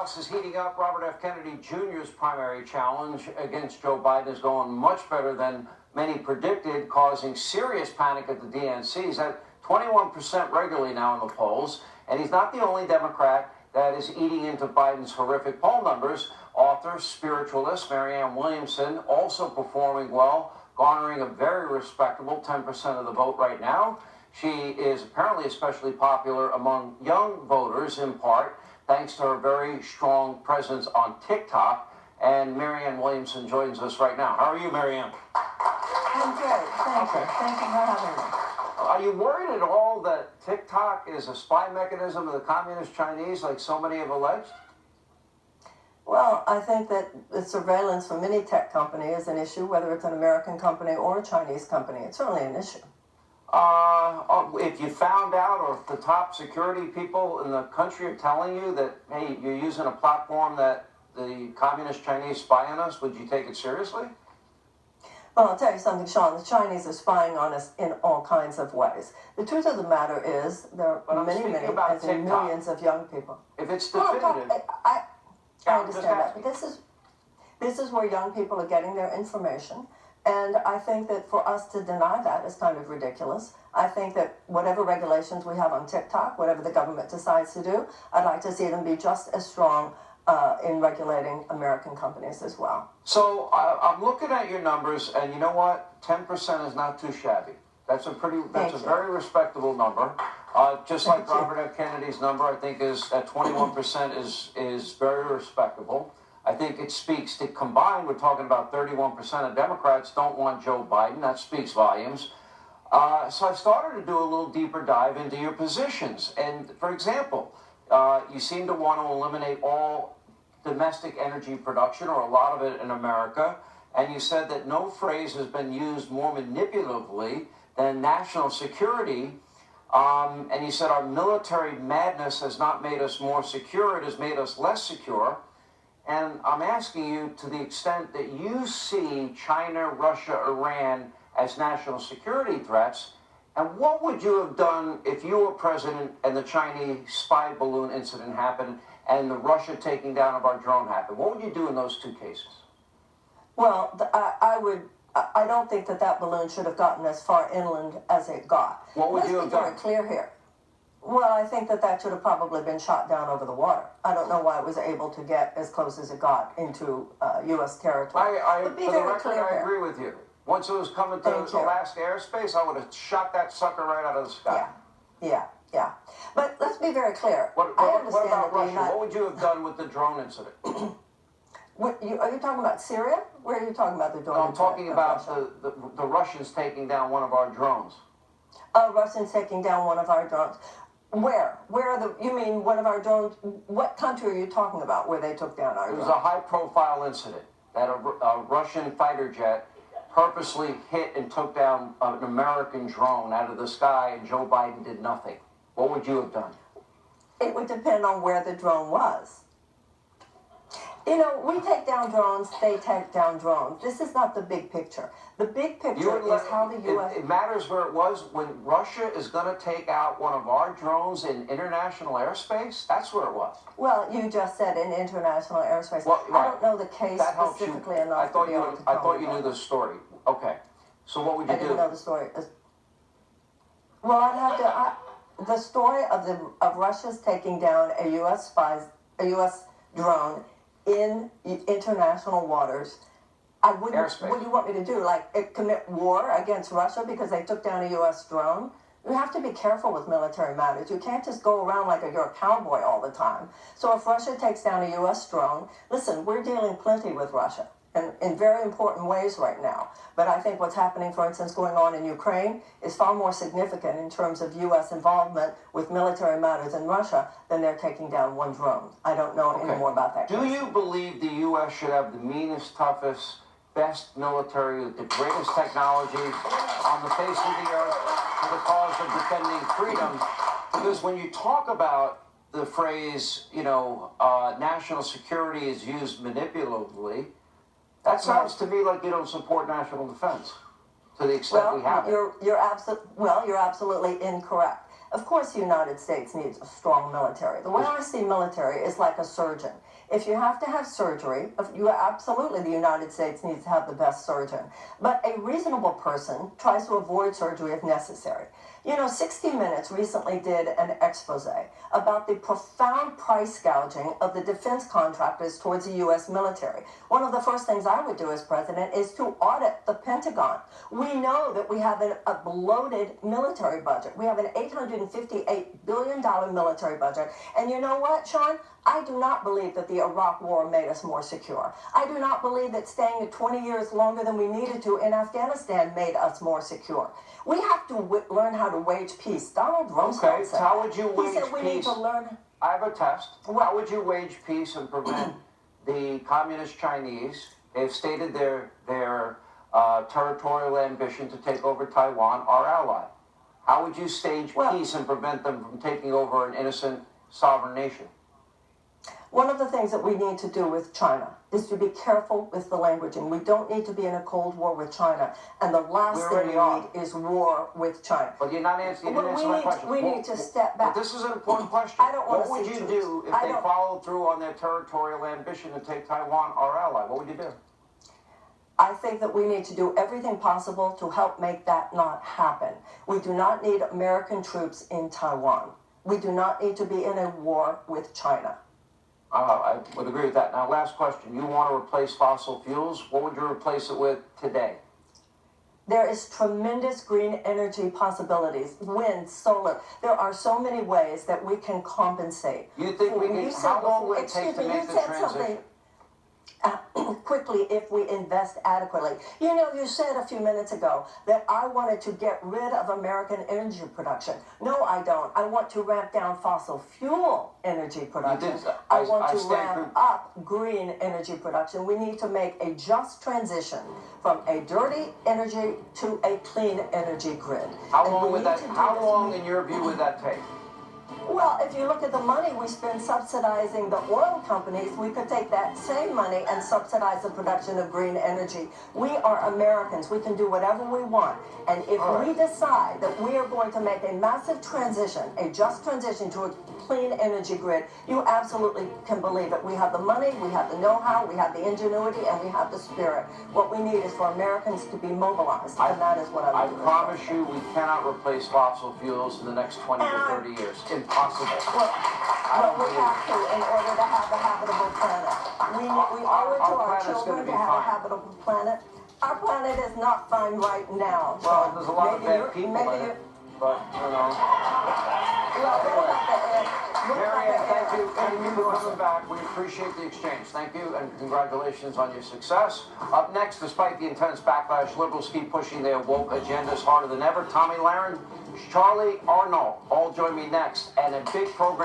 chaos is heating up. Robert F. Kennedy Jr.'s primary challenge against Joe Biden is going much better than many predicted, causing serious panic at the DNC. He's at 21% regularly now in the polls, and he's not the only Democrat that is eating into Biden's horrific poll numbers. Author, spiritualist Marianne Williamson also performing well, garnering a very respectable 10% of the vote right now. She is apparently especially popular among young voters, in part thanks to her very strong presence on TikTok. And Marianne Williamson joins us right now. How are you, Marianne? I'm good. Thank you. Thank you for having me. Are you worried at all that TikTok is a spy mechanism of the Communist Chinese, like so many have alleged? Well, I think that the surveillance from any tech company is an issue, whether it's an American company or a Chinese company. It's certainly an issue. If you found out, or if the top security people in the country are telling you that, hey, you're using a platform that the Communist Chinese spy on us, would you take it seriously? Well, I'll tell you something, Sean. The Chinese are spying on us in all kinds of ways. The truth of the matter is there are many, as in millions of young people. If it's definitive. I understand that, but this is where young people are getting their information. And I think that for us to deny that is kind of ridiculous. I think that whatever regulations we have on TikTok, whatever the government decides to do, I'd like to see them be just as strong in regulating American companies as well. So I'm looking at your numbers, and you know what? 10% is not too shabby. That's a very respectable number. Just like Robert F. Kennedy's number, I think is at 21% is very respectable. I think it speaks to, combined, we're talking about 31% of Democrats don't want Joe Biden. That speaks volumes. So I started to do a little deeper dive into your positions. And for example, you seem to want to eliminate all domestic energy production, or a lot of it, in America. And you said that no phrase has been used more manipulatively than national security. And you said our military madness has not made us more secure, it has made us less secure. And I'm asking you, to the extent that you see China, Russia, Iran as national security threats, and what would you have done if you were president and the Chinese spy balloon incident happened and the Russia taking down of our drone happened? What would you do in those two cases? Well, I don't think that balloon should have gotten as far inland as it got. What would you have done? Let's be very clear here. Well, I think that should have probably been shot down over the water. I don't know why it was able to get as close as it got into U.S. territory. For the record, I agree with you. Once it was coming to Alaska airspace, I would have shot that sucker right out of the sky. Yeah. But let's be very clear. What about Russia? What would you have done with the drone incident? Are you talking about Syria? Where are you talking about the drone incident? I'm talking about the Russians taking down one of our drones. Russians taking down one of our drones. Where? You mean one of our drones? What country are you talking about where they took down our drones? It was a high-profile incident that a Russian fighter jet purposely hit and took down an American drone out of the sky, and Joe Biden did nothing. What would you have done? It would depend on where the drone was. You know, we take down drones, they take down drones. This is not the big picture. The big picture is how the U.S. It matters where it was. When Russia is going to take out one of our drones in international airspace, that's where it was. Well, you just said in international airspace. Well, I don't know the case specifically enough. I thought you knew the story. Okay. So what would you do? I didn't know the story. Well, I'd have to... the story of Russia's taking down a U.S. drone in international waters, Airspace. What do you want me to do? Like commit war against Russia because they took down a U.S. drone? You have to be careful with military matters. You can't just go around like you're a cowboy all the time. So if Russia takes down a U.S. drone, listen, we're dealing plenty with Russia in very important ways right now. But I think what's happening, for instance, going on in Ukraine is far more significant in terms of U.S. involvement with military matters in Russia than they're taking down one drone. I don't know any more about that. Do you believe the U.S. should have the meanest, toughest, best military with the greatest technology on the face of the earth for the cause of defending freedom? Because when you talk about the phrase, national security is used manipulatively, that sounds to me like you don't support national defense to the extent we have it. You're absolutely incorrect. Of course, the United States needs a strong military. The way I see military is like a surgeon. If you have to have surgery, absolutely the United States needs to have the best surgeon. But a reasonable person tries to avoid surgery if necessary. 60 Minutes recently did an expose about the profound price gouging of the defense contractors towards the U.S. military. One of the first things I would do as president is to audit the Pentagon. We know that we have a bloated military budget. We have an $858 billion military budget. And you know what, Sean? I do not believe that the Iraq War made us more secure. I do not believe that staying at 20 years longer than we needed to in Afghanistan made us more secure. We have to learn how to wage peace. Donald Rumsfeld said, how would you wage he said we peace? need to learn. I have a test. How would you wage peace and prevent the communist Chinese? They've stated their territorial ambition to take over Taiwan, our ally. How would you stage peace and prevent them from taking over an innocent sovereign nation? One of the things that we need to do with China is to be careful with the languaging. We don't need to be in a Cold War with China. And the last thing we need is war with China. But you're not answering my question. We need to step back. But this is an important question. I don't want to What would you do if they followed through on their territorial ambition to take Taiwan, our ally? What would you do? I think that we need to do everything possible to help make that not happen. We do not need American troops in Taiwan. We do not need to be in a war with China. I would agree with that. Now, last question. You want to replace fossil fuels. What would you replace it with today? There is tremendous green energy possibilities. Wind, solar. There are so many ways that we can compensate. You think we can? How long would it take to make the transition? Quickly if we invest adequately. You said a few minutes ago that I wanted to get rid of American energy production. No, I don't. I want to ramp down fossil fuel energy production. I want to ramp up green energy production. We need to make a just transition from a dirty energy to a clean energy grid. How long in your view would that take? Well, if you look at the money we spend subsidizing the oil companies, we could take that same money and subsidize the production of green energy. We are Americans. We can do whatever we want. And if we decide that we are going to make a massive transition, a just transition to a clean energy grid, you absolutely can believe it. We have the money, we have the know-how, we have the ingenuity, and we have the spirit. What we need is for Americans to be mobilized, and that is what I would do. I promise you we cannot replace fossil fuels in the next 20 to 30 years. Impossible. Well, we have to in order to have a habitable planet. We owe it to our children to have a habitable planet. Our planet is not fine right now. Well, there's a lot of bad people in it, but, Marianne, thank you. Thank you for coming back. We appreciate the exchange. Thank you, and congratulations on your success. Up next, despite the intense backlash, liberals keep pushing their woke agendas harder than ever. Tommy Lahren, Charlie Arnold, all join me next, and a big program.